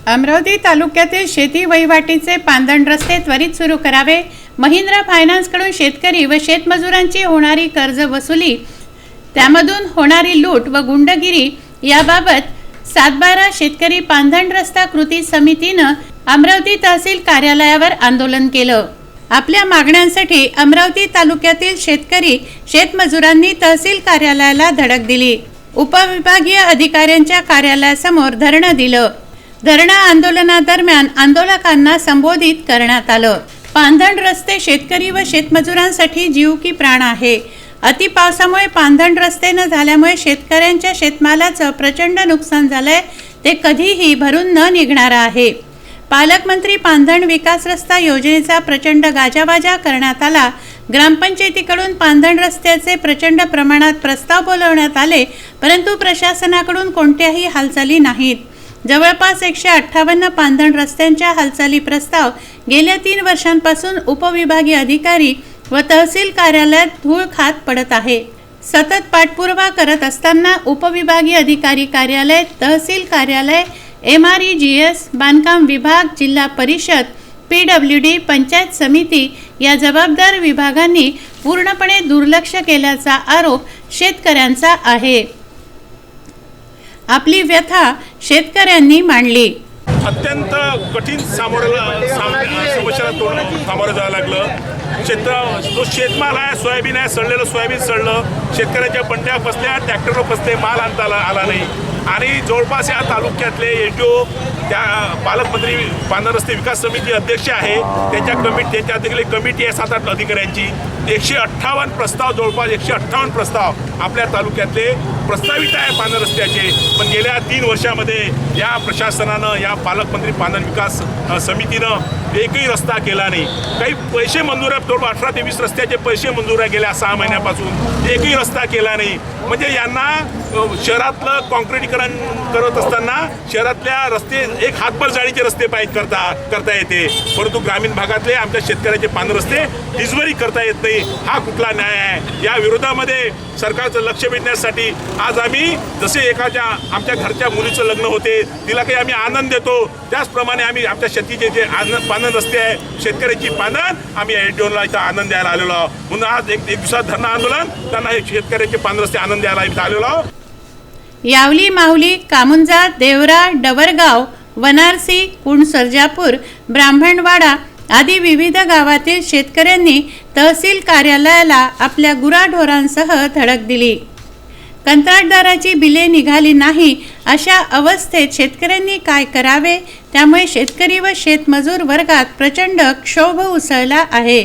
अमरावती तालुक्यातील शेती वहिवाटीचे पांदण रस्ते त्वरित सुरू करावे। महिंद्रा फायनान्सकडून शेतकरी व शेतमजुरांची होणारी कर्ज वसुली, त्यामधून होणारी लूट व गुंडगिरी याबाबत 7/12 शेतकरी पांदण रस्ता कृती समितीनं अमरावती तहसील कार्यालयावर आंदोलन केलं। आपल्या मागण्यांसाठी अमरावती तालुक्यातील शेतकरी शेतमजुरांनी तहसील कार्यालयाला धडक दिली। उपविभागीय अधिकाऱ्यांच्या कार्यालयासमोर धरणं दिलं। धरणा आंदोलनादरम्यान आंदोलकांना संबोधित करण्यात आलं। पांदण रस्ते शेतकरी व शेतमजुरांसाठी जीव की प्राण आहे। अति पावसामुळे पांदण रस्ते न झाल्यामुळे शेतकऱ्यांच्या शेतमालाचं प्रचंड नुकसान झालंय, ते कधीही भरून न निघणार आहे। पालकमंत्री पांदण विकास रस्ता योजनेचा प्रचंड गाजावाजा करण्यात आला। ग्रामपंचायतीकडून पांदण रस्त्याचे प्रचंड प्रमाणात प्रस्ताव बोलवण्यात आले, परंतु प्रशासनाकडून कोणत्याही हालचाली नाहीत। जवळपास 158 पांदण रस्त्यांच्या हालचाली प्रस्ताव गेल्या 3 वर्षांपासून उपविभागीय अधिकारी व तहसील कार्यालयात धूळ खात पडत आहे। सतत पाठपुरावा करत असताना उपविभागीय अधिकारी कार्यालय, तहसील कार्यालय, MREGS, बांधकाम विभाग, जिल्हा परिषद, PWD, पंचायत समिती या जबाबदार विभागांनी पूर्णपणे दुर्लक्ष केल्याचा आरोप शेतकऱ्यांचा आहे। आपली व्यथा शेतकऱ्यांनी मांडली। अत्यंत कठीण समस्याला सामोरं जावं लागलं। जो शेतमाल आहे, सोयाबीन आहे, सडलेलं सोयाबीन सडलं, शेतकऱ्याच्या बंड्या फसल्या, ट्रॅक्टरवर फसले, माल आणता आला नाही। आणि जवळपास या तालुक्यातले एडीओ, त्या पालकमंत्री पांदण रस्ते विकास समिती अध्यक्ष आहे, त्याच्या देखील कमिटी आहे 7-8 अधिकाऱ्यांची। 158 प्रस्ताव, जवळपास 158 प्रस्ताव आपल्या तालुक्यातले प्रस्तावित आहे पांदण रस्त्याचे। पण गेल्या 3 वर्षामध्ये या प्रशासनानं, या पालकमंत्री पांदण विकास समितीनं एकही रस्ता केला नाही। काही पैसे मंजूर आहे, 18 ते 20 रस्त्याचे पैसे मंजूर आहे गेल्या 6 महिन्यापासून, एकही रस्ता केला नाही। म्हणजे यांना शहरातलं कॉन्क्रिटीकरण करत असताना शहरातल्या रस्ते एक हातभर जाळीचे रस्ते करता येते, परंतु ग्रामीण भागातले आमच्या शेतकऱ्याचे पांदण रस्ते डिझवरी करता येत नाही। हा कुठला न्याय आहे? या विरोधामध्ये सरकारचं लक्ष वेधण्यासाठी आज आम्ही, जसे आमच्या घरच्या मुलीचं लग्न होते, तिला काही आम्ही आनंद देतो, त्याचप्रमाणे आम्ही आमच्या शेतीचे जे पांदण रस्ते आहे, शेतकऱ्याची पांदण, आम्ही एडीओला इथं आनंद द्यायला आलेलो आहोत। म्हणून आज एक दिवसात धरणं आंदोलन, त्यांना हे शेतकऱ्याचे पांदण रस्ते आनंद द्यायला इथं आलेलो आहोत। यावली, माहुली, कामुंजा, देवरा, डवरगाव, वनारसी, कुंड, सर्जापूर, ब्राह्मणवाडा आदी विविध गावातील शेतकऱ्यांनी तहसील कार्यालयाला आपल्या गुराढोरांसह धडक दिली। कंत्राटदाराची बिले निघाली नाही, अशा अवस्थेत शेतकऱ्यांनी काय करावे? त्यामुळे शेतकरी व शेतमजूर वर्गात प्रचंड क्षोभ उसळला आहे।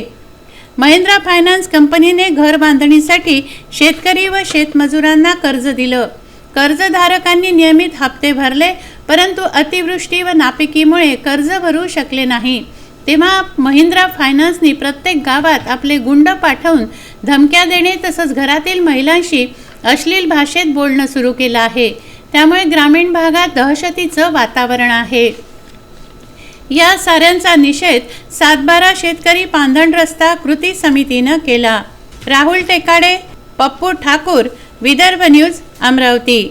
महिंद्रा फायनान्स कंपनीने घर बांधणीसाठी शेतकरी व शेतमजुरांना कर्ज दिलं। कर्जधारकांनी नियमित हप्ते भरले, परंतु अतिवृष्टी व नापिकीमुळे कर्ज भरू शकले नाही। तेव्हा महिंद्रा फायनान्सनी प्रत्येक गावात आपले गुंड पाठवून धमक्या देणे, तसंच घरातील महिलांशी अश्लील भाषेत बोलणं सुरू केलं आहे। त्यामुळे ग्रामीण भागात दहशतीचं वातावरण आहे। या साऱ्यांचा निषेध 7/12 शेतकरी पांदण रस्ता कृती समितीनं केला। राहुल टेकाडे, पप्पू ठाकूर, विदर्भ न्यूज, अमरावती।